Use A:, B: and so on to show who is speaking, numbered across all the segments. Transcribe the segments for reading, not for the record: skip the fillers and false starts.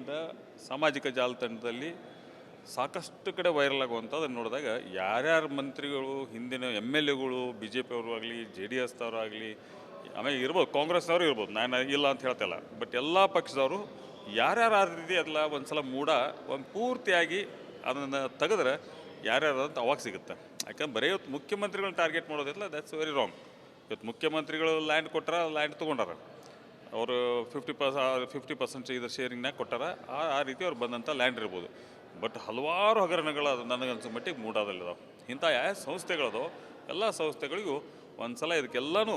A: ಕಡೆಯಿಂದ ಸಾಮಾಜಿಕ ಜಾಲತಾಣದಲ್ಲಿ ಸಾಕಷ್ಟು ಕಡೆ ವೈರಲ್ ಆಗುವಂಥದ್ದು ನೋಡಿದಾಗ ಯಾರ್ಯಾರು ಮಂತ್ರಿಗಳು ಹಿಂದಿನ ಎಮ್ ಎಲ್ ಎಗಳು ಬಿ ಜೆ ಪಿಯವರು ಆಗಲಿ ಜೆ ಡಿ ಎಸ್ದವರು ಆಗಲಿ ಆಮೇಲೆ ಇರ್ಬೋದು ಕಾಂಗ್ರೆಸ್ನವರು ಇರ್ಬೋದು, ನಾನು ಇಲ್ಲ ಅಂತ ಹೇಳ್ತಿಲ್ಲ, ಬಟ್ ಎಲ್ಲ ಪಕ್ಷದವರು ಯಾರ್ಯಾರು ಆ ರೀತಿ ಅದಲ್ಲ ಒಂದು ಸಲ ಒಂದು ಪೂರ್ತಿಯಾಗಿ ಅದನ್ನು ತೆಗೆದ್ರೆ ಯಾರ್ಯಾರು ಅಂತ ಅವಾಗ ಸಿಗುತ್ತೆ. ಯಾಕಂದ್ರೆ ಬರೀ ಇವತ್ತು ಮುಖ್ಯಮಂತ್ರಿಗಳನ್ನ ಟಾರ್ಗೆಟ್ ಮಾಡೋದಿಲ್ಲ, ದ್ಯಾಟ್ಸ್ ವೆರಿ ರಾಂಗ್. ಇವತ್ತು ಮುಖ್ಯಮಂತ್ರಿಗಳು ಲ್ಯಾಂಡ್ ಕೊಟ್ಟಾರ, ಲ್ಯಾಂಡ್ ತೊಗೊಂಡಾರ, ಅವರು 50% ಇದರ ಶೇರಿಂಗ್ನಾಗ ಕೊಟ್ಟಾರ, ಆ ರೀತಿ ಅವ್ರು ಬಂದಂಥ ಲ್ಯಾಂಡ್ ಇರ್ಬೋದು. ಬಟ್ ಹಲವಾರು ಹಗರಣಗಳು ಅದು ನನಗನ್ಸೋ ಮಟ್ಟಿಗೆ ಮೂಡಾದಲ್ಲಿದಾವೆ. ಇಂಥ ಯಾವ ಸಂಸ್ಥೆಗಳದೋ ಎಲ್ಲ ಸಂಸ್ಥೆಗಳಿಗೂ ಒಂದು ಸಲ ಇದಕ್ಕೆಲ್ಲನೂ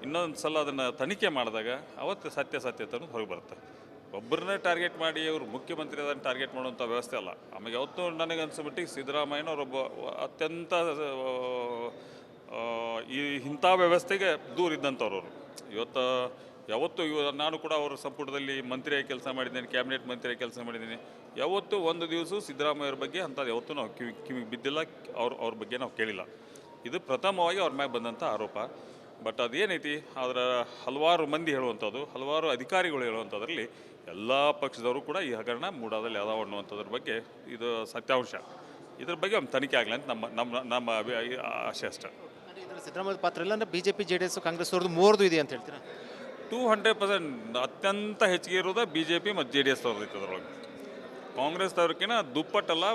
A: ಇನ್ನೊಂದು ಸಲ ಅದನ್ನು ತನಿಖೆ ಮಾಡಿದಾಗ ಅವತ್ತು ಸತ್ಯತೆನೂ ಹೊರಗೆ ಬರುತ್ತೆ. ಒಬ್ಬರನ್ನೇ ಟಾರ್ಗೆಟ್ ಮಾಡಿ ಅವರು ಮುಖ್ಯಮಂತ್ರಿ ಅದನ್ನು ಟಾರ್ಗೆಟ್ ಮಾಡುವಂಥ ವ್ಯವಸ್ಥೆ ಅಲ್ಲ. ಆಮೇಲೆ ಯಾವತ್ತೂ ನನಗನ್ಸೋ ಮಟ್ಟಿಗೆ ಸಿದ್ದರಾಮಯ್ಯನವರೊಬ್ಬ ಅತ್ಯಂತ ಇಂಥ ವ್ಯವಸ್ಥೆಗೆ ದೂರ ಇದ್ದಂಥವ್ರು. ಇವತ್ತು ಯಾವತ್ತೂ ನಾನು ಕೂಡ ಅವರ ಸಂಪುಟದಲ್ಲಿ ಮಂತ್ರಿಯಾಗಿ ಕೆಲಸ ಮಾಡಿದ್ದೀನಿ, ಕ್ಯಾಬಿನೆಟ್ ಮಂತ್ರಿಯಾಗಿ ಕೆಲಸ ಮಾಡಿದ್ದೀನಿ. ಯಾವತ್ತೂ ಒಂದು ದಿವಸ ಸಿದ್ದರಾಮಯ್ಯವ್ರ ಬಗ್ಗೆ ಅಂಥದ್ದು ಯಾವತ್ತೂ ನಾವು ಕಿವಿಗೆ ಬಿದ್ದಿಲ್ಲ, ಅವ್ರ ಬಗ್ಗೆ ನಾವು ಕೇಳಿಲ್ಲ. ಇದು ಪ್ರಥಮವಾಗಿ ಅವ್ರ ಮ್ಯಾಗೆ ಬಂದಂಥ ಆರೋಪ. ಬಟ್ ಅದೇನೈತಿ, ಅದರ ಹಲವಾರು ಮಂದಿ ಹೇಳುವಂಥದ್ದು, ಹಲವಾರು ಅಧಿಕಾರಿಗಳು ಹೇಳುವಂಥದ್ರಲ್ಲಿ ಎಲ್ಲ ಪಕ್ಷದವರು ಕೂಡ ಈ ಹಗರಣ ಮೂಡಾದಲ್ಲಿ ಯಾವ್ದಾವ ಅನ್ನುವಂಥದ್ರ ಬಗ್ಗೆ ಇದು ಸತ್ಯಾಂಶ. ಇದ್ರ ಬಗ್ಗೆ ಒಂದು ತನಿಖೆ ಆಗಲಿ ಅಂತ ನಮ್ಮ ಆಶೆ ಅಷ್ಟೇ.
B: ಸಿದ್ದರಾಮಯ್ಯ ಪಾತ್ರ ಇಲ್ಲ ಅಂದರೆ BJP JDS ಕಾಂಗ್ರೆಸ್ ಅವ್ರದ್ದು ಮೂವರದು ಇದೆ ಅಂತ ಹೇಳ್ತೀರಾ?
A: 200% ಅತ್ಯಂತ ಹೆಚ್ಚಿಗೆ ಇರೋದು BJP ಮತ್ತು JDS ಅವ್ರದ್ದು ಇತ್ತು. ಅದರೊಳಗೆ ಕಾಂಗ್ರೆಸ್ದವ್ರಿಗಿನ ದುಪ್ಪಟ್ಟಲ್ಲ,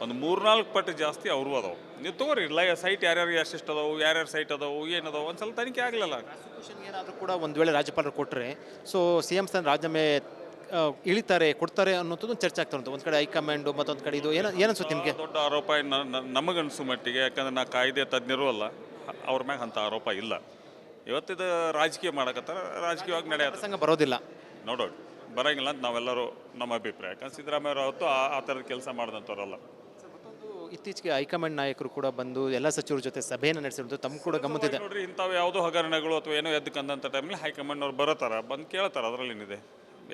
A: ಒಂದು 3-4 ಪಟ್ಟು ಜಾಸ್ತಿ ಅವರು ಅದಾವೆ. ನೀವು ತಗೋರಿ ಸೈಟ್ ಯಾರ್ಯಾರು ಎಷ್ಟೆಷ್ಟು ಅದಾವು, ಯಾರ್ಯಾರು ಸೈಟ್ ಅದಾವು, ಏನದಾವು ಒಂದು ಸ್ವಲ್ಪ ತನಿಖೆ ಆಗಲಿಲ್ಲ.
B: ಏನಾದರೂ ಕೂಡ ಒಂದು ವೇಳೆ ರಾಜ್ಯಪಾಲರು ಕೊಟ್ಟರೆ CM ಸ್ಥಾನ ರಾಜೀನಾಮೆ ಇಳಿತಾರೆ ಕೊಡ್ತಾರೆ ಅನ್ನೋದು ಚರ್ಚೆ ಆಗ್ತಾ ಉಂಟು. ಒಂದು ಕಡೆ ಹೈಕಮಾಂಡು, ಮತ್ತೊಂದು ಕಡೆ ಇದು ಏನನ್ಸುತ್ತೆ ನಿಮಗೆ?
A: ದೊಡ್ಡ ಆರೋಪ ನಮಗನ್ಸು ಮಟ್ಟಿಗೆ, ಯಾಕಂದ್ರೆ ನಾ ಕಾಯ್ದೆ ತಜ್ಞರು ಅಲ್ಲ, ಅವ್ರ ಮ್ಯಾಗ ಅಂಥ ಆರೋಪ ಇಲ್ಲ. ಇವತ್ತಿದು ರಾಜಕೀಯ ಮಾಡಕತ್ತಾರ, ರಾಜಕೀಯವಾಗಿ ನಡೆಯೋ
B: ಸಂಘ ಬರೋದಿಲ್ಲ,
A: ನೋ ಡೌಟ್ ಬರೋಂಗಿಲ್ಲ ಅಂತ ನಾವೆಲ್ಲರೂ ನಮ್ಮ ಅಭಿಪ್ರಾಯ. ಯಾಕಂದ್ರೆ ಸಿದ್ದರಾಮಯ್ಯ ಅವತ್ತು ಆ ಥರದ ಕೆಲಸ ಮಾಡಿದಂಥವ್ರಲ್ಲ.
B: ಇತ್ತೀಚೆಗೆ ಹೈಕಮಾಂಡ್ ನಾಯಕರು ಕೂಡ ಬಂದು ಎಲ್ಲ ಸಚಿವರ ಜೊತೆ ಸಭೆಯನ್ನು ನಡೆಸಿರೋದು ತಮ್ಮ ಕೂಡ ಗಮನವಿದೆ.
A: ನೋಡ್ರಿ, ಇಂಥವು ಯಾವುದೋ ಹಗರಣಗಳು ಅಥವಾ ಏನೋ ಎದ್ದಕ್ಕಂದಂಥ ಟೈಮಲ್ಲಿ ಹೈಕಮಾಂಡ್ನವ್ರು ಬರೋತಾರ, ಬಂದು ಕೇಳ್ತಾರೆ. ಅದರಲ್ಲಿ ಏನಿದೆ,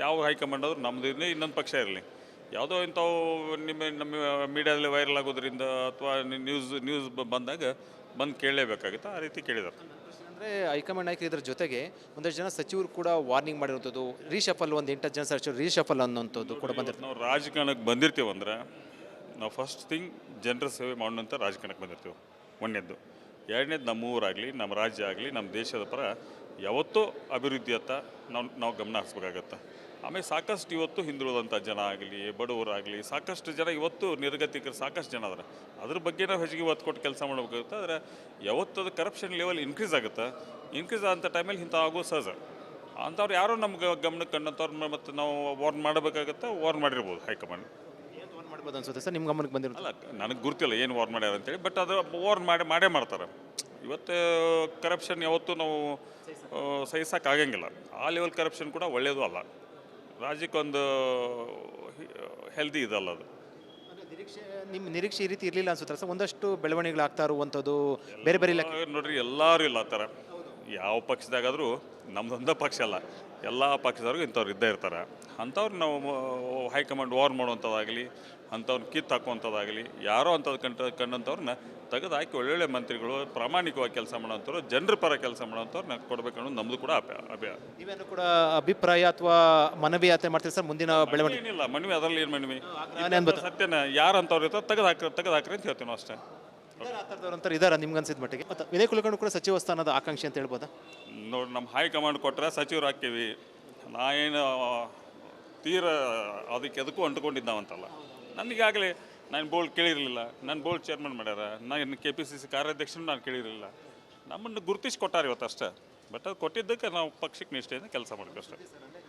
A: ಯಾವ ಹೈಕಮಾಂಡ್ ಆದರೂ ನಮ್ಮದು ಇನ್ನೊಂದು ಪಕ್ಷ ಇರಲಿ, ಯಾವುದೋ ಇಂಥವು ನಮ್ಮ ಮೀಡಿಯಾದಲ್ಲಿ ವೈರಲ್ ಆಗೋದ್ರಿಂದ ಅಥವಾ ನ್ಯೂಸ್ ಬಂದಾಗ ಬಂದು ಕೇಳಲೇಬೇಕಾಗುತ್ತೆ. ಆ ರೀತಿ ಕೇಳಿದ್ದಾರೆ.
B: ಅಂದರೆ ಹೈಕಮಾಂಡ್ ನಾಯಕರು ಇದರ ಜೊತೆಗೆ ಒಂದಷ್ಟು ಜನ ಸಚಿವರು ಕೂಡ ವಾರ್ನಿಂಗ್ ಮಾಡಿರುವಂಥದ್ದು, ರೀಶಫಲ್ ಒಂದು 8 ಜನ ಸಚಿವರು ರೀಶಫಲ್ ಅನ್ನೋಂಥದ್ದು ಕೂಡ ಬಂದಿರ್ತದೆ.
A: ನಾವು ರಾಜಕಾರಣಕ್ಕೆ ಬಂದಿರ್ತೀವಂದ್ರೆ ನಾವು ಫಸ್ಟ್ ಥಿಂಗ್ ಜನರ ಸೇವೆ ಮಾಡೋಂಥ ರಾಜಕಾರಣಕ್ಕೆ ಬಂದಿರ್ತೀವಿ. ಒಂದನೇದ್ದು. ಎರಡನೇದು ನಮ್ಮ ಊರಾಗಲಿ, ನಮ್ಮ ರಾಜ್ಯ ಆಗಲಿ, ನಮ್ಮ ದೇಶದ ಪರ ಯಾವತ್ತೂ ಅಭಿವೃದ್ಧಿಯತ್ತ ನಾವು ಗಮನ ಹರಿಸ್ಬೇಕಾಗತ್ತೆ. ಆಮೇಲೆ ಸಾಕಷ್ಟು ಇವತ್ತು ಹಿಂದುಳಿದಂಥ ಜನ ಆಗಲಿ, ಬಡವರಾಗಲಿ, ಸಾಕಷ್ಟು ಜನ ಇವತ್ತು ನಿರ್ಗತಿಕರು ಸಾಕಷ್ಟು ಜನ ಅದಾರೆ. ಅದ್ರ ಬಗ್ಗೆ ನಾವು ಹೆಚ್ಚಿಗೆ ಒತ್ತು ಕೊಟ್ಟು ಕೆಲಸ ಮಾಡಬೇಕಾಗುತ್ತೆ. ಆದರೆ ಯಾವತ್ತದು ಕರಪ್ಷನ್ ಲೆವೆಲ್ ಇನ್ಕ್ರೀಸ್ ಆಗುತ್ತೆ. ಇನ್ಕ್ರೀಸ್ ಆದಂಥ ಟೈಮಲ್ಲಿ ಇಂಥ ಆಗೋ ಸಹಜ. ಅಂಥವ್ರು ಯಾರೋ ನಮ್ಗೆ ಗಮನಕ್ಕೆ ಕಂಡಂಥವ್ರು ಮತ್ತು ನಾವು ವಾರ್ನ್ ಮಾಡಬೇಕಾಗತ್ತೆ. ವಾರ್ನ್ ಮಾಡಿರ್ಬೋದು ಹೈಕಮಾಂಡ್.
B: ಮಾಡ್ಬೋದು ಅನ್ಸುತ್ತೆ ಸರ್ ನಿಮ್ಮ ಗಮನಕ್ಕೆ ಬಂದಿರೋದು?
A: ಅಲ್ಲ, ನನಗೆ ಗುರ್ತಿಲ್ಲ ಏನು ವಾರ್ನ್ ಮಾಡ್ಯಾರ ಅಂತೇಳಿ, ಬಟ್ ಅದು ವಾರ್ನ್ ಮಾಡೇ ಮಾಡ್ತಾರೆ. ಇವತ್ತು ಕರಪ್ಷನ್ ಯಾವತ್ತೂ ನಾವು ಸಹಿಸೋಕ್ಕಾಗಂಗಿಲ್ಲ. ಆ ಲೆವೆಲ್ ಕರಪ್ಷನ್ ಕೂಡ ಒಳ್ಳೆಯದು ಅಲ್ಲ, ರಾಜ್ಯಕ್ಕೊಂದು ಹೆಲ್ದಿ ಇದಲ್ಲ ಅದು.
B: ನಿಮ್ಮ ನಿರೀಕ್ಷೆ ಈ ರೀತಿ ಇರಲಿಲ್ಲ ಅನ್ಸುತ್ತೆ ಸರ್? ಒಂದಷ್ಟು ಬೆಳವಣಿಗೆಗಳಾಗ್ತಾ ಇರುವಂಥದ್ದು ಬೇರೆ ಬೇರೆ
A: ನೋಡ್ರಿ, ಎಲ್ಲರೂ ಇಲ್ಲ ಆ ಥರ. ಯಾವ ಪಕ್ಷದಾಗಾದರೂ ನಮ್ಮದೊಂದೇ ಪಕ್ಷ ಅಲ್ಲ, ಎಲ್ಲ ಪಕ್ಷದವ್ರಿಗೂ ಇಂಥವ್ರು ಇದ್ದೇ ಇರ್ತಾರೆ. ಅಂಥವ್ರು ನಾವು ಹೈಕಮಾಂಡ್ ವಾರ್ ಮಾಡುವಂಥದ್ದಾಗಲಿ, ಅಂಥವ್ರನ್ನ ಕಿತ್ತು ಹಾಕುವಂಥದ್ದಾಗಲಿ, ಯಾರೋ ಅಂಥದ್ದು ಕಂಡಂಥವ್ರನ್ನ ತೆಗೆದು ಹಾಕಿ ಒಳ್ಳೊಳ್ಳೆ ಮಂತ್ರಿಗಳು, ಪ್ರಾಮಾಣಿಕವಾಗಿ ಕೆಲಸ ಮಾಡೋಂಥವ್ರು, ಜನರ ಪರ ಕೆಲಸ ಮಾಡೋಂಥವ್ರನ್ನ ಕೊಡಬೇಕನ್ನೋದು ನಮ್ಮದು ಕೂಡ
B: ನೀವೇನು ಕೂಡ ಅಭಿಪ್ರಾಯ ಅಥವಾ ಮನವಿ ಯಾತ್ರೆ ಮಾಡ್ತೀರಿ ಸರ್ ಮುಂದಿನ ಬೆಳವಣಿಗೆ?
A: ಏನಿಲ್ಲ ಮನವಿ, ಅದರಲ್ಲಿ ಏನು ಮನವಿ, ಸತ್ಯನ ಯಾರು ಅಂಥವ್ರು ಇರ್ತಾರೆ ತೆಗೆದು ಹಾಕ್ರಿ ಅಂತ ಹೇಳ್ತೀವಿ ನಾವು ಅಷ್ಟೇ.
B: ಅಂತಾರೆ ಇದಾರ ನಿಮ್ಗೆ ಅನ್ಸಿದ ಮಟ್ಟಿಗೆ? ಮತ್ತು ವಿನಯ್ ಕುಲಕರ್ಣಿ ಕೂಡ ಸಚಿವ ಸ್ಥಾನದ ಆಕಾಂಕ್ಷಿ ಅಂತ ಹೇಳ್ಬೋದಾ?
A: ನೋಡಿ, ನಮ್ಮ ಹೈಕಮಾಂಡ್ ಕೊಟ್ಟರೆ ಸಚಿವರು ಹಾಕೀವಿ. ನಾನೇನು ತೀರ ಅದಕ್ಕೆ ಎದಕ್ಕೂ ಅಂಟ್ಕೊಂಡಿದ್ದಾವಂತಲ್ಲ. ನನಗಾಗಲೇ ನಾನು ಬೋಲ್ಡ್ ಕೇಳಿರಲಿಲ್ಲ, ನಾನು ಬೋಲ್ಡ್ ಚೇರ್ಮನ್ ಮಾಡ್ಯಾರ, ನಾನು KPCC ಕಾರ್ಯಾಧ್ಯಕ್ಷನೂ ನಾನು ಕೇಳಿರಲಿಲ್ಲ. ನಮ್ಮನ್ನು ಗುರುತಿಸಿ ಕೊಟ್ಟಾರೆ ಇವತ್ತು ಅಷ್ಟೇ. ಬಟ್ ಅದು ಕೊಟ್ಟಿದ್ದಕ್ಕೆ ನಾವು ಪಕ್ಷಕ್ಕೆ ನಿಷ್ಠೆಯಿಂದ ಕೆಲಸ ಮಾಡಬೇಕು ಅಷ್ಟೇ.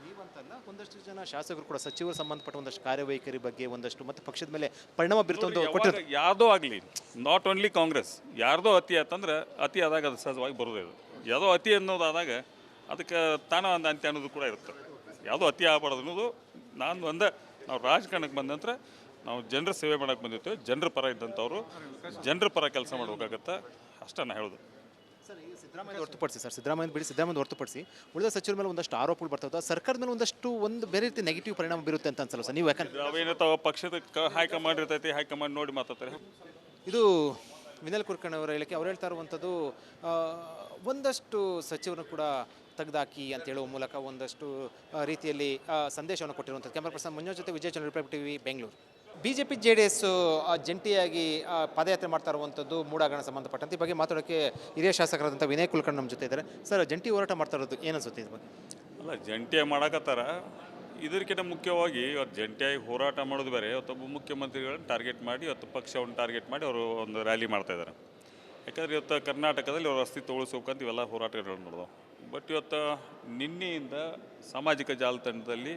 B: ನೀವಂತಲ್ಲ, ಒಂದಷ್ಟು ಜನ ಶಾಸಕರು ಕೂಡ ಸಚಿವರು ಸಂಬಂಧಪಟ್ಟ ಒಂದಷ್ಟು ಕಾರ್ಯವೈಖರಿ ಬಗ್ಗೆ ಒಂದಷ್ಟು ಮತ್ತು ಪಕ್ಷದ ಮೇಲೆ ಪರಿಣಾಮ ಬೀರ್ತಂದು
A: ಯಾವುದೋ ಆಗಲಿ, ನಾಟ್ ಓನ್ಲಿ ಕಾಂಗ್ರೆಸ್, ಯಾರ್ದೋ ಅತಿ ಆತಂದ್ರೆ ಅತಿ ಆದಾಗ ಅದು ಸಹಜವಾಗಿ ಬರೋದೇ. ಅದು ಯಾವುದೋ ಅತಿ ಅನ್ನೋದಾದಾಗ ಅದಕ್ಕೆ ತಾನ ಒಂದು ಅಂತ್ಯ ಅನ್ನೋದು ಕೂಡ ಇರುತ್ತೆ. ಯಾವುದೋ ಅತಿ ಆಗಬಾರ್ದು ಅನ್ನೋದು ನಾವು ರಾಜಕಾರಣಕ್ಕೆ ಬಂದ ನಂತರ ನಾವು ಜನರ ಸೇವೆ ಮಾಡೋಕ್ಕೆ ಬಂದಿರ್ತೀವಿ. ಜನರ ಪರ ಇದ್ದಂಥವ್ರು ಜನರ ಪರ ಕೆಲಸ ಮಾಡಬೇಕಾಗತ್ತೆ ಅಷ್ಟೇ ನಾ ಹೇಳೋದು.
B: ಸರ್, ಈ ಸಿದ್ದರಾಮಯ್ಯ ಹೊರತುಪಡಿಸಿ ಸರ್, ಸಿದ್ದರಾಮಯ್ಯ ಹೊರತುಪಡಿಸಿ ಉಳಿದ ಸಚಿವರ ಮೇಲೆ ಒಂದಷ್ಟು ಆರೋಪಗಳು ಬರ್ತವೆ. ಸರ್ಕಾರದ ಮೇಲೆ ಒಂದಷ್ಟು ಬೇರೆ ರೀತಿ ನೆಗೆಟಿವ್ ಪರಿಣಾಮ ಬೀರುತ್ತೆ ಅಂತ ಅನ್ಸಲ್ಲ ಸರ್ ನೀವು? ಯಾಕಂದ್ರೆ
A: ಅವೇನಿರ್ತಾವ ಪಕ್ಷದ ಹೈಕಮಾಂಡ್ ಇರ್ತೈತಿ, ಹೈಕಮಾಂಡ್ ನೋಡಿ ಮಾತಾಡ್ತಾರೆ.
B: ಇದು ವಿನಯ್ ಕುಲಕರ್ಣಿ ಅವರ ಹೇಳಿಕೆ. ಅವ್ರು ಹೇಳ್ತಾ ಇರುವಂಥದ್ದು ಒಂದಷ್ಟು ಸಚಿವರು ಕೂಡ ತೆಗೆದಾಕಿ ಅಂತ ಹೇಳುವ ಮೂಲಕ ಒಂದಷ್ಟು ರೀತಿಯಲ್ಲಿ ಸಂದೇಶವನ್ನು ಕೊಟ್ಟಿರುವಂಥದ್ದು. ಕ್ಯಾಮರಾ ಪರ್ಸನ್ ಮಂಜು ಜೊತೆ Vijay Chandra, Republic TV, Bengaluru. BJP JDS ಜಂಟಿಯಾಗಿ ಪಾದಯಾತ್ರೆ ಮಾಡ್ತಾ ಇರುವಂಥದ್ದು ಮೂಡ ಹಗರಣ ಸಂಬಂಧಪಟ್ಟಂತೆ ಈ ಬಗ್ಗೆ ಮಾತಾಡೋಕ್ಕೆ ಹಿರಿಯ ಶಾಸಕರಾದಂಥ ವಿನಯ್ ಕುಲಕರ್ಣಿ ನಮ್ಮ ಜೊತೆ ಇದ್ದಾರೆ. ಸರ್, ಜಂಟಿ ಹೋರಾಟ ಮಾಡ್ತಾ ಇರೋದು ಏನನ್ಸುತ್ತೆ ಇದ್ರ ಬಗ್ಗೆ?
A: ಅಲ್ಲ, ಜಂಟಿಯಾಗಿ ಮಾಡಕತ್ತಾರ. ಇದಕ್ಕಿಂತ ಮುಖ್ಯವಾಗಿ ಇವತ್ತು ಜಂಟಿಯಾಗಿ ಹೋರಾಟ ಮಾಡೋದು ಬೇರೆ. ಇವತ್ತೊಬ್ಬ ಮುಖ್ಯಮಂತ್ರಿಗಳನ್ನ ಟಾರ್ಗೆಟ್ ಮಾಡಿ, ಇವತ್ತು ಪಕ್ಷವನ್ನು ಟಾರ್ಗೆಟ್ ಮಾಡಿ ಅವರು ಒಂದು ರ್ಯಾಲಿ ಮಾಡ್ತಾ ಇದ್ದಾರೆ. ಯಾಕಂದರೆ ಇವತ್ತು ಕರ್ನಾಟಕದಲ್ಲಿ ಅವ್ರ ಅಸ್ತಿತ್ವ ಉಳಿಸೋಕಂತ ಇವೆಲ್ಲ ಹೋರಾಟಗಳು ನಡೆದವು. ಬಟ್ ಇವತ್ತು ನಿನ್ನೆಯಿಂದ ಸಾಮಾಜಿಕ ಜಾಲತಾಣದಲ್ಲಿ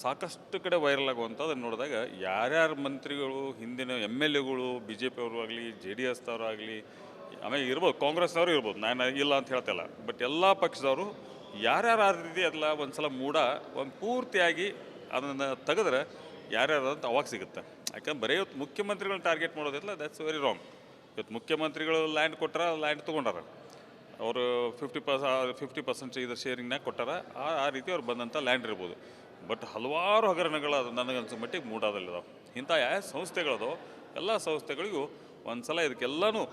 A: ಸಾಕಷ್ಟು ಕಡೆ ವೈರಲ್ ಆಗುವಂಥದ್ದನ್ನು ನೋಡಿದಾಗ ಯಾರ್ಯಾರು ಮಂತ್ರಿಗಳು, ಹಿಂದಿನ MLAಗಳು, BJP ಅವರು ಆಗಲಿ, JDS ದವರು ಆಗಲಿ, ಆಮೇಲೆ ಇರ್ಬೋದು ಕಾಂಗ್ರೆಸ್ನವರು ಇರ್ಬೋದು, ನಾನು ಇಲ್ಲ ಅಂತ ಹೇಳ್ತಿಲ್ಲ, ಬಟ್ ಎಲ್ಲ ಪಕ್ಷದವರು ಯಾರ್ಯಾರು ಆ ರೀತಿ ಅದಲ್ಲ ಒಂದು ಸಲ ಒಂದು ಪೂರ್ತಿಯಾಗಿ ಅದನ್ನು ತೆಗೆದ್ರೆ ಯಾರ್ಯಾರು ಅಂತ ಅವಾಗ ಸಿಗುತ್ತೆ. ಯಾಕಂದ್ರೆ ಬರೀ ಇವತ್ತು ಮುಖ್ಯಮಂತ್ರಿಗಳನ್ನ ಟಾರ್ಗೆಟ್ ಮಾಡೋದಿಲ್ಲ, ದ್ಯಾಟ್ಸ್ ವೆರಿ ರಾಂಗ್. ಇವತ್ತು ಮುಖ್ಯಮಂತ್ರಿಗಳು ಲ್ಯಾಂಡ್ ಕೊಟ್ಟಾರ, ಲ್ಯಾಂಡ್ ತೊಗೊಂಡಾರ, ಅವರು 50% ಇದರ ಶೇರಿಂಗ್ನಾಗ ಕೊಟ್ಟಾರ. ಆ ರೀತಿ ಅವ್ರು ಬಂದಂಥ ಲ್ಯಾಂಡ್ ಇರ್ಬೋದು. ಬಟ್ ಹಲವಾರು ಹಗರಣಗಳು ಅದು ನನಗನ್ಸೋ ಮಟ್ಟಿಗೆ ಮೂಡಾದಲ್ಲಿದಾವೆ. ಇಂಥ ಯಾವ ಸಂಸ್ಥೆಗಳದೋ ಎಲ್ಲ ಸಂಸ್ಥೆಗಳಿಗೂ ಒಂದು ಸಲ ಇದಕ್ಕೆಲ್ಲನೂ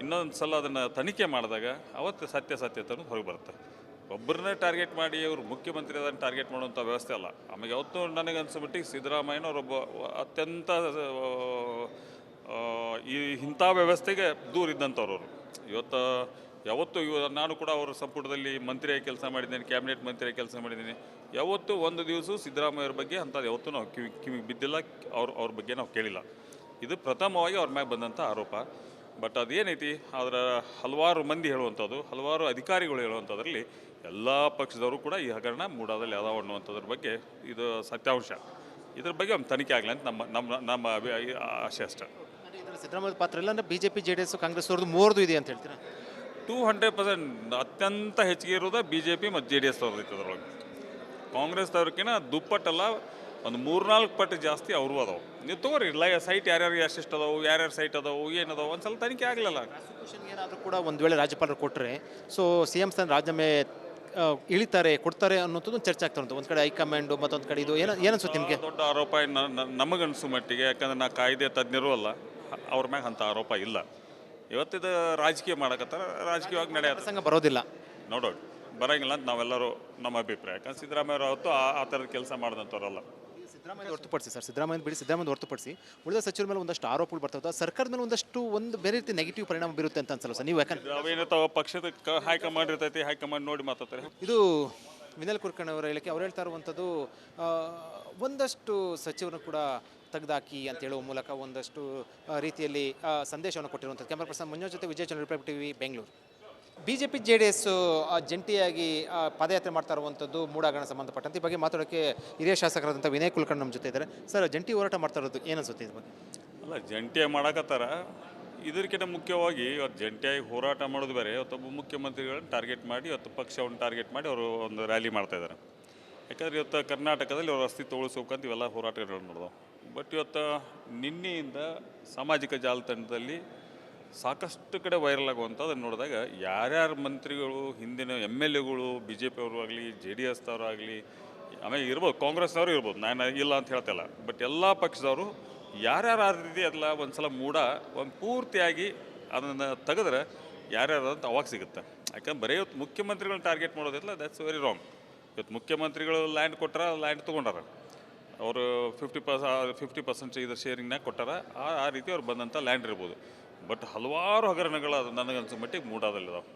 A: ಇನ್ನೊಂದು ಸಲ ಅದನ್ನು ತನಿಖೆ ಮಾಡಿದಾಗ ಅವತ್ತು ಸತ್ಯತೆನೂ ಹೊರಗೆ ಬರುತ್ತೆ. ಒಬ್ಬರನ್ನೇ ಟಾರ್ಗೆಟ್ ಮಾಡಿ ಅವರು ಮುಖ್ಯಮಂತ್ರಿ ಅದನ್ನು ಟಾರ್ಗೆಟ್ ಮಾಡುವಂಥ ವ್ಯವಸ್ಥೆ ಅಲ್ಲ. ಆಮೇಲೆ ಯಾವತ್ತೂ ನನಗನ್ಸೋ ಮಟ್ಟಿಗೆ ಸಿದ್ದರಾಮಯ್ಯನವರೊಬ್ಬ ಅತ್ಯಂತ ಇಂಥ ವ್ಯವಸ್ಥೆಗೆ ದೂರ ಇದ್ದಂಥವ್ರು. ಇವತ್ತು ಯಾವತ್ತೂ ನಾನು ಕೂಡ ಅವರ ಸಂಪುಟದಲ್ಲಿ ಮಂತ್ರಿಯಾಗಿ ಕೆಲಸ ಮಾಡಿದ್ದೀನಿ, ಕ್ಯಾಬಿನೆಟ್ ಮಂತ್ರಿಯಾಗಿ ಕೆಲಸ ಮಾಡಿದ್ದೀನಿ. ಯಾವತ್ತೂ ಒಂದು ದಿವಸ ಸಿದ್ದರಾಮಯ್ಯವ್ರ ಬಗ್ಗೆ ಅಂಥದ್ದು ಯಾವತ್ತೂ ನಾವು ಕಿವಿಗೆ ಬಿದ್ದಿಲ್ಲ, ಅವ್ರ ಬಗ್ಗೆ ನಾವು ಕೇಳಿಲ್ಲ. ಇದು ಪ್ರಥಮವಾಗಿ ಅವ್ರ ಮ್ಯಾಗೆ ಬಂದಂಥ ಆರೋಪ. ಬಟ್ ಅದೇನೈತಿ, ಅದರ ಹಲವಾರು ಮಂದಿ ಹೇಳುವಂಥದ್ದು, ಹಲವಾರು ಅಧಿಕಾರಿಗಳು ಹೇಳುವಂಥದ್ರಲ್ಲಿ ಎಲ್ಲ ಪಕ್ಷದವರು ಕೂಡ ಈ ಹಗರಣ ಮೂಡಾದಲ್ಲಿ ಅದಾವ ಅನ್ನುವಂಥದ್ರ ಬಗ್ಗೆ ಇದು ಸತ್ಯಾಂಶ. ಇದ್ರ ಬಗ್ಗೆ ಒಂದು ತನಿಖೆ ಆಗಲಿ ಅಂತ ನಮ್ಮ ಆಶೆ ಅಷ್ಟೇ.
B: ಸಿದ್ದರಾಮಯ್ಯ ಪಾತ್ರ ಇಲ್ಲ ಅಂದರೆ BJP JDS ಕಾಂಗ್ರೆಸ್ ಅವ್ರದ್ದು ಮೂವರದು ಇದೆ ಅಂತ ಹೇಳ್ತೀರಾ?
A: 200% ಅತ್ಯಂತ ಹೆಚ್ಚಿಗೆ ಇರೋದು BJP ಮತ್ತು JDS ಅವ್ರದ್ದು ಇತ್ತು. ಅದರೊಳಗೆ ಕಾಂಗ್ರೆಸ್ದವ್ರಿಗಿನ ದುಪ್ಪಟ್ಟಲ್ಲ, ಒಂದು 3-4 ಪಟ್ಟು ಜಾಸ್ತಿ ಅವರು ಅದಾವೆ. ನೀವು ತಗೋರಿ ಸೈಟ್ ಯಾರ್ಯಾರು ಎಷ್ಟೆಷ್ಟು ಅದಾವು, ಯಾರ್ಯಾರು ಸೈಟ್ ಅದಾವು, ಏನದಾವು, ಒಂದು ಸಲ ತನಿಖೆ ಆಗಲಿಲ್ಲ.
B: ಏನಾದರೂ ಕೂಡ ಒಂದು ವೇಳೆ ರಾಜ್ಯಪಾಲರು ಕೊಟ್ಟರೆ CM ಸ್ಥಾನ ರಾಜೀನಾಮೆ ಇಳಿತಾರೆ, ಕೊಡ್ತಾರೆ ಅನ್ನೋದು ಚರ್ಚೆ ಆಗ್ತಾ ಉಂಟು. ಒಂದು ಕಡೆ ಹೈಕಮಾಂಡು, ಮತ್ತೊಂದು ಕಡೆ ಇದು ಏನನ್ಸುತ್ತೆ ನಿಮಗೆ?
A: ದೊಡ್ಡ ಆರೋಪ ನಮಗನ್ಸು ಮಟ್ಟಿಗೆ, ಯಾಕಂದ್ರೆ ನಾ ಕಾಯ್ದೆ ತಜ್ಞರು ಅಲ್ಲ, ಅವ್ರ ಮ್ಯಾಗ ಅಂಥ ಆರೋಪ ಇಲ್ಲ. ಇವತ್ತಿದು ರಾಜಕೀಯ ಮಾಡಕತ್ತಾರ, ರಾಜಕೀಯವಾಗಿ ನಡೆಯತ್ತೆ,
B: ಪ್ರಸಂಗ ಬರೋದಿಲ್ಲ,
A: ನೋ ಡೌಟ್ ಬರೋಂಗಿಲ್ಲ ಅಂತ ನಾವೆಲ್ಲರೂ ನಮ್ಮ ಅಭಿಪ್ರಾಯ. ಯಾಕಂದ್ರೆ ಸಿದ್ದರಾಮಯ್ಯ ಅವತ್ತು ಆ ಥರದ ಕೆಲಸ ಮಾಡಿದಂಥವ್ರಲ್ಲ.
B: ಸಿದ್ದರಾಮಯ್ಯ ಹೊರತುಪಡಿಸಿ ಸರ್, ಸಿದ್ದರಾಮಯ್ಯ ಹೊರತುಪಡಿಸಿ ಉಳಿದ ಸಚಿವರ ಮೇಲೆ ಒಂದಷ್ಟು ಆರೋಪಗಳು ಬರ್ತಾವೆ, ಸರ್ಕಾರದ ಮೇಲೆ ಒಂದು ಬೇರೆ ರೀತಿ ನೆಗೆಟಿವ್ ಪರಿಣಾಮ ಬೀರುತ್ತೆ ಅಂತ ಅನ್ಸಲ್ಲ ಸರ್ ನೀವು? ಯಾಕಂದ್ರೆ
A: ಅವೇನಿರ್ತಾವ, ಪಕ್ಷದ ಹೈಕಮಾಂಡ್ ಇರ್ತೈತಿ, ಹೈಕಮಾಂಡ್ ನೋಡಿ ಮಾತಾಡ್ತಾರೆ.
B: ಇದು ವಿನಯ್ ಕುಲಕರ್ಣಿ ಅವರ ಹೇಳಿಕೆ. ಅವ್ರು ಹೇಳ್ತಾ ಇರುವಂಥದ್ದು ಒಂದಷ್ಟು ಸಚಿವರನ್ನು ಕೂಡ ತೆಗೆದಾಕಿ ಅಂತ ಹೇಳುವ ಮೂಲಕ ಒಂದಷ್ಟು ರೀತಿಯಲ್ಲಿ ಸಂದೇಶವನ್ನು ಕೊಟ್ಟಿರುವಂಥದ್ದು. ಕ್ಯಾಮರಾ ಪರ್ಸನ್ ಮಂಜು ಜೊತೆ Vijay Chandra, Republic TV, Bengaluru. BJP JDS ಜಂಟಿಯಾಗಿ ಪಾದಯಾತ್ರೆ ಮಾಡ್ತಾ ಇರುವಂಥದ್ದು ಮೂಡ ಹಗರಣ ಸಂಬಂಧಪಟ್ಟಂತೆ ಈ ಬಗ್ಗೆ ಮಾತಾಡೋಕ್ಕೆ ಹಿರಿಯ ಶಾಸಕರಾದಂಥ ವಿನಯ್ ಕುಲಕರ್ಣಿ ನಮ್ಮ ಜೊತೆ ಇದ್ದಾರೆ. ಸರ್, ಜಂಟಿ ಹೋರಾಟ ಮಾಡ್ತಾ ಇರೋದು ಏನನ್ಸುತ್ತೆ ಇದ್ರ ಬಗ್ಗೆ?
A: ಅಲ್ಲ, ಜಂಟಿಯಾಗಿ ಮಾಡಕತ್ತಾರ. ಇದಕ್ಕಿಂತ ಮುಖ್ಯವಾಗಿ ಇವತ್ತು ಜಂಟಿಯಾಗಿ ಹೋರಾಟ ಮಾಡೋದು ಬೇರೆ. ಇವತ್ತೊಬ್ಬ ಮುಖ್ಯಮಂತ್ರಿಗಳನ್ನ ಟಾರ್ಗೆಟ್ ಮಾಡಿ, ಇವತ್ತು ಪಕ್ಷವನ್ನು ಟಾರ್ಗೆಟ್ ಮಾಡಿ ಅವರು ಒಂದು ರ್ಯಾಲಿ ಮಾಡ್ತಾ ಇದ್ದಾರೆ. ಯಾಕಂದರೆ ಇವತ್ತು ಕರ್ನಾಟಕದಲ್ಲಿ ಅವ್ರ ಅಸ್ತಿತ್ವ ಉಳಿಸೋಕಂತ ಇವೆಲ್ಲ ಹೋರಾಟಗಳು ನಡೆದವು. ಬಟ್ ಇವತ್ತು ನಿನ್ನೆಯಿಂದ ಸಾಮಾಜಿಕ ಜಾಲತಾಣದಲ್ಲಿ ಸಾಕಷ್ಟು ಕಡೆ ವೈರಲ್ ಆಗುವಂಥದ್ದನ್ನು ನೋಡಿದಾಗ ಯಾರ್ಯಾರು ಮಂತ್ರಿಗಳು, ಹಿಂದಿನ MLAಗಳು, BJP ಅವರು ಆಗಲಿ, JDS ದವರು ಆಗಲಿ, ಆಮೇಲೆ ಇರ್ಬೋದು ಕಾಂಗ್ರೆಸ್ನವರು ಇರ್ಬೋದು, ನಾನು ಇಲ್ಲ ಅಂತ ಹೇಳ್ತಿಲ್ಲ, ಬಟ್ ಎಲ್ಲ ಪಕ್ಷದವರು ಯಾರ್ಯಾರು ಆ ರೀತಿ ಅದಲ್ಲ ಒಂದು ಸಲ ಒಂದು ಪೂರ್ತಿಯಾಗಿ ಅದನ್ನು ತೆಗೆದ್ರೆ ಯಾರ್ಯಾರು ಅಂತ ಅವಾಗ ಸಿಗುತ್ತೆ. ಯಾಕಂದ್ರೆ ಬರೀ ಇವತ್ತು ಮುಖ್ಯಮಂತ್ರಿಗಳನ್ನ ಟಾರ್ಗೆಟ್ ಮಾಡೋದಿಲ್ಲ, ದ್ಯಾಟ್ಸ್ ವೆರಿ ರಾಂಗ್. ಇವತ್ತು ಮುಖ್ಯಮಂತ್ರಿಗಳು ಲ್ಯಾಂಡ್ ಕೊಟ್ಟಾರ, ಲ್ಯಾಂಡ್ ತೊಗೊಂಡಾರ, ಅವರು 50% ಇದರ ಶೇರಿಂಗ್ನಾಗ ಕೊಟ್ಟಾರ. ಆ ರೀತಿ ಅವ್ರು ಬಂದಂಥ ಲ್ಯಾಂಡ್ ಇರ್ಬೋದು. ಬಟ್ ಹಲವಾರು ಹಗರಣಗಳು ಅದು ನನಗನ್ಸೋ ಮಟ್ಟಿಗೆ ಮೂಡಾದಲ್ಲಿದಾವೆ.